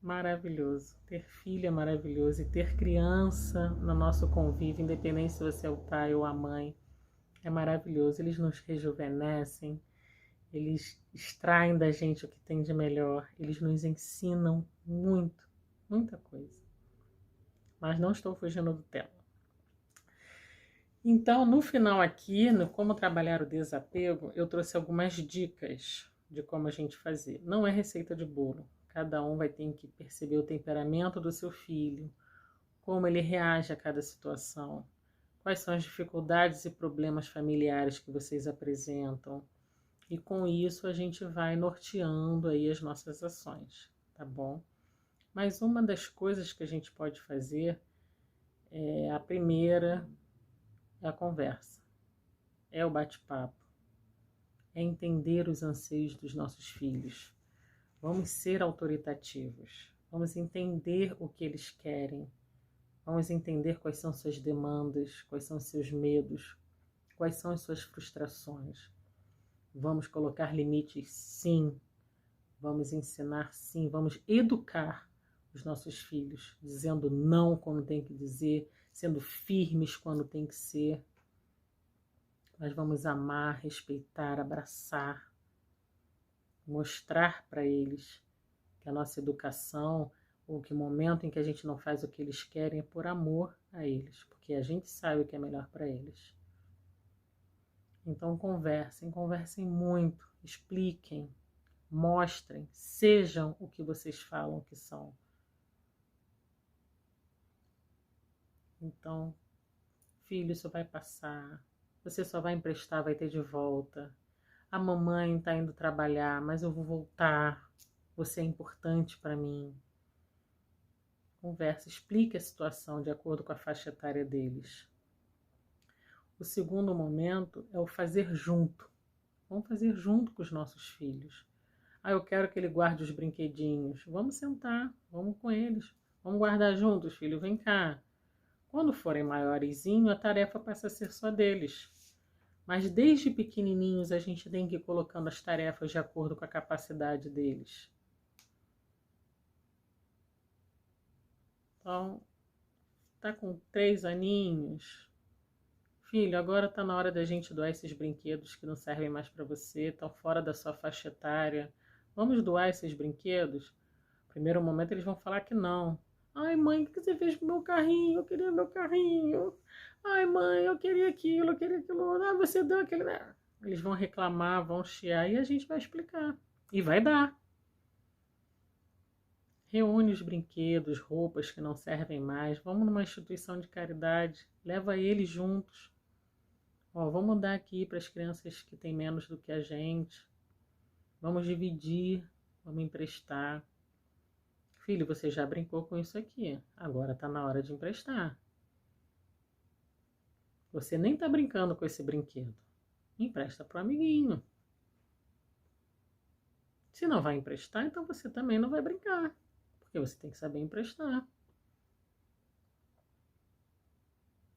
maravilhoso. Ter filho é maravilhoso e ter criança no nosso convívio, independente se você é o pai ou a mãe, é maravilhoso. Eles nos rejuvenescem, eles extraem da gente o que tem de melhor, eles nos ensinam muito, muita coisa. Mas não estou fugindo do tema. Então, no final aqui, no como trabalhar o desapego, eu trouxe algumas dicas de como a gente fazer. Não é receita de bolo. Cada um vai ter que perceber o temperamento do seu filho, como ele reage a cada situação, quais são as dificuldades e problemas familiares que vocês apresentam. E com isso a gente vai norteando aí as nossas ações, tá bom? Mas uma das coisas que a gente pode fazer, a primeira é a conversa, é o bate-papo, é entender os anseios dos nossos filhos. Vamos ser autoritativos, vamos entender o que eles querem, vamos entender quais são suas demandas, quais são seus medos, quais são as suas frustrações. Vamos colocar limites, sim. Vamos ensinar, sim. Vamos educar os nossos filhos, dizendo não quando tem que dizer, sendo firmes quando tem que ser. Nós vamos amar, respeitar, abraçar, mostrar para eles que a nossa educação, ou que o momento em que a gente não faz o que eles querem é por amor a eles, porque a gente sabe o que é melhor para eles. Então conversem muito, expliquem, mostrem, sejam o que vocês falam que são. Então, filho, isso vai passar, você só vai emprestar, vai ter de volta. A mamãe está indo trabalhar, mas eu vou voltar, você é importante para mim. Conversa, explique a situação de acordo com a faixa etária deles. O segundo momento é o fazer junto. Vamos fazer junto com os nossos filhos. Ah, eu quero que ele guarde os brinquedinhos. Vamos sentar, vamos com eles. Vamos guardar juntos, filho, vem cá. Quando forem maiorzinhos, a tarefa passa a ser só deles. Mas desde pequenininhos a gente tem que ir colocando as tarefas de acordo com a capacidade deles. Então, tá com 3 aninhos. Filho, agora tá na hora da gente doar esses brinquedos que não servem mais para você, estão fora da sua faixa etária. Vamos doar esses brinquedos? No primeiro momento eles vão falar que não. Ai, mãe, o que você fez com o meu carrinho? Eu queria meu carrinho. Ai, mãe, eu queria aquilo, eu queria aquilo. Ah, você deu aquele... eles vão reclamar, vão chiar e a gente vai explicar. E vai dar. Reúne os brinquedos, roupas que não servem mais. Vamos numa instituição de caridade. Leva eles juntos. Ó, vamos dar aqui para as crianças que têm menos do que a gente. Vamos dividir. Vamos emprestar. Filho, você já brincou com isso aqui. Agora está na hora de emprestar. Você nem está brincando com esse brinquedo. Empresta para o amiguinho. Se não vai emprestar, então você também não vai brincar. Porque você tem que saber emprestar.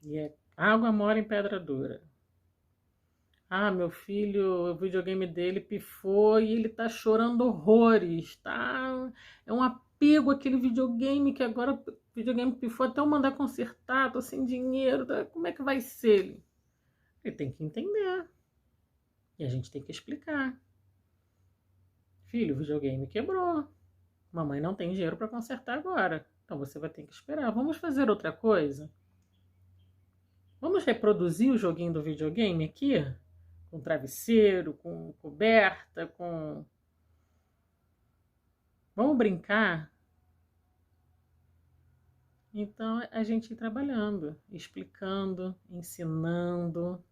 E água mora em pedra dura. Ah, meu filho, o videogame dele pifou e ele tá chorando horrores, tá? É um apego aquele videogame que agora o videogame pifou até eu mandar consertar, tô sem dinheiro, tá? Como é que vai ser ele? Ele tem que entender. E a gente tem que explicar. Filho, o videogame quebrou. Mamãe não tem dinheiro para consertar agora. Então você vai ter que esperar. Vamos fazer outra coisa? Vamos reproduzir o joguinho do videogame aqui? Com travesseiro, com coberta, com... Vamos brincar? Então a gente ir trabalhando, explicando, ensinando.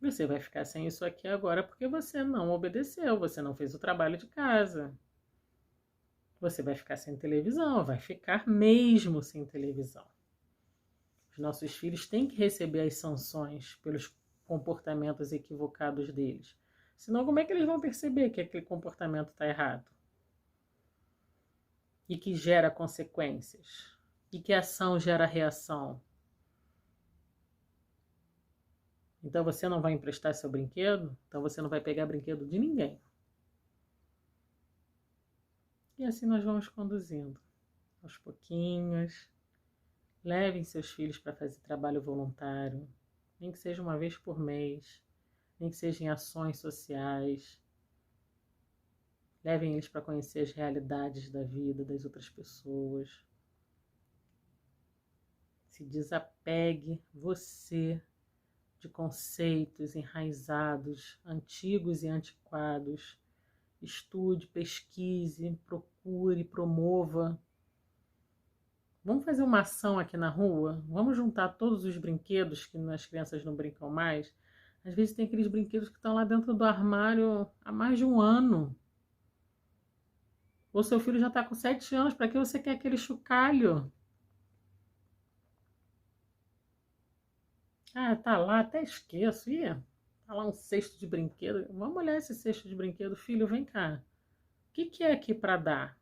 Você vai ficar sem isso aqui agora porque você não obedeceu, você não fez o trabalho de casa. Você vai ficar sem televisão, vai ficar mesmo sem televisão. Os nossos filhos têm que receber as sanções pelos comportamentos equivocados deles. Senão, como é que eles vão perceber que aquele comportamento está errado? E que gera consequências? E que ação gera reação? Então você não vai emprestar seu brinquedo? Então você não vai pegar brinquedo de ninguém. E assim nós vamos conduzindo, aos pouquinhos. Levem seus filhos para fazer trabalho voluntário, nem que seja uma vez por mês, nem que seja em ações sociais. Levem eles para conhecer as realidades da vida das outras pessoas. Se desapegue você de conceitos enraizados, antigos e antiquados. Estude, pesquise, procure, promova. Vamos fazer uma ação aqui na rua? Vamos juntar todos os brinquedos que as crianças não brincam mais? Às vezes tem aqueles brinquedos que estão lá dentro do armário há mais de um ano. Ou seu filho já está com 7 anos, para que você quer aquele chocalho? Ah, tá lá, até esqueço. Ih, tá lá um cesto de brinquedo. Vamos olhar esse cesto de brinquedo. Filho, vem cá. O que é aqui para dar?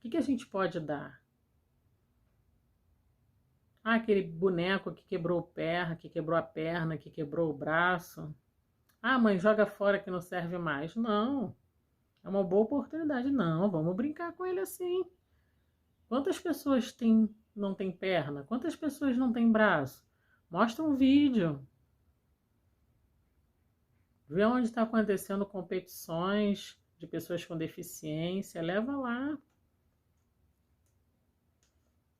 O que a gente pode dar? Ah, aquele boneco que quebrou o pé, que quebrou a perna, que quebrou o braço. Ah, mãe, joga fora que não serve mais. Não, é uma boa oportunidade. Não, vamos brincar com ele assim. Quantas pessoas não têm perna? Quantas pessoas não têm braço? Mostra um vídeo. Vê onde está acontecendo competições de pessoas com deficiência. Leva lá.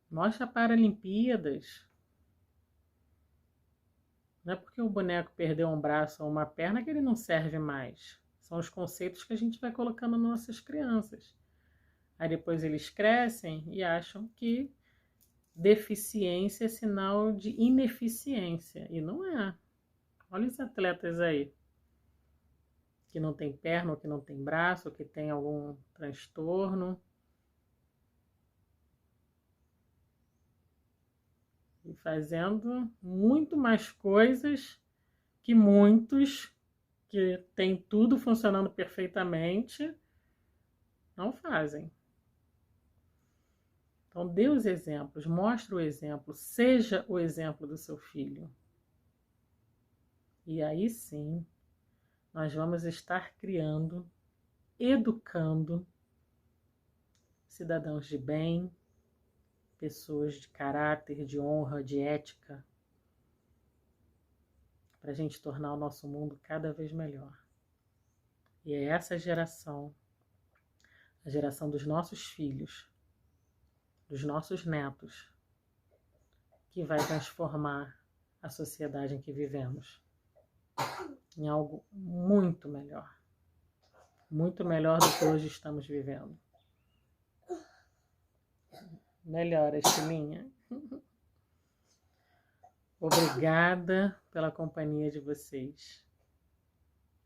Mostra Paralimpíadas. Não é porque o boneco perdeu um braço ou uma perna que ele não serve mais. São os conceitos que a gente vai colocando nas nossas crianças. Aí depois eles crescem e acham que deficiência é sinal de ineficiência. E não é. Olha os atletas aí, que não tem perna, ou que não tem braço, ou que tem algum transtorno. E fazendo muito mais coisas que muitos que têm tudo funcionando perfeitamente não fazem. Então, dê os exemplos, mostre o exemplo, seja o exemplo do seu filho. E aí sim, nós vamos estar criando, educando cidadãos de bem, pessoas de caráter, de honra, de ética, para a gente tornar o nosso mundo cada vez melhor. E é essa geração, a geração dos nossos filhos, dos nossos netos, que vai transformar a sociedade em que vivemos em algo muito melhor do que hoje estamos vivendo. Melhora, Estilinha. Obrigada pela companhia de vocês.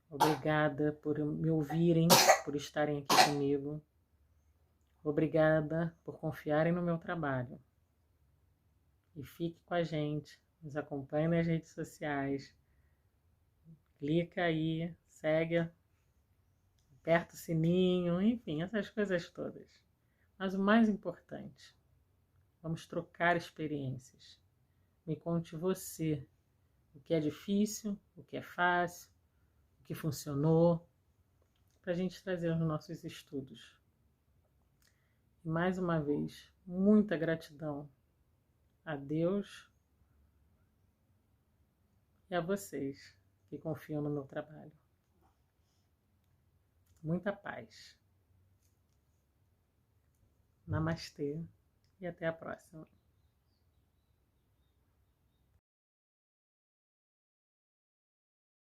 Obrigada por me ouvirem, por estarem aqui comigo. Obrigada por confiarem no meu trabalho. E fique com a gente, nos acompanhe nas redes sociais. Clica aí, segue, aperta o sininho, enfim, essas coisas todas. Mas o mais importante, vamos trocar experiências. Me conte você, o que é difícil, o que é fácil, o que funcionou, para a gente trazer os nossos estudos. E mais uma vez, muita gratidão a Deus e a vocês que confiam no meu trabalho. Muita paz. Namastê e até a próxima.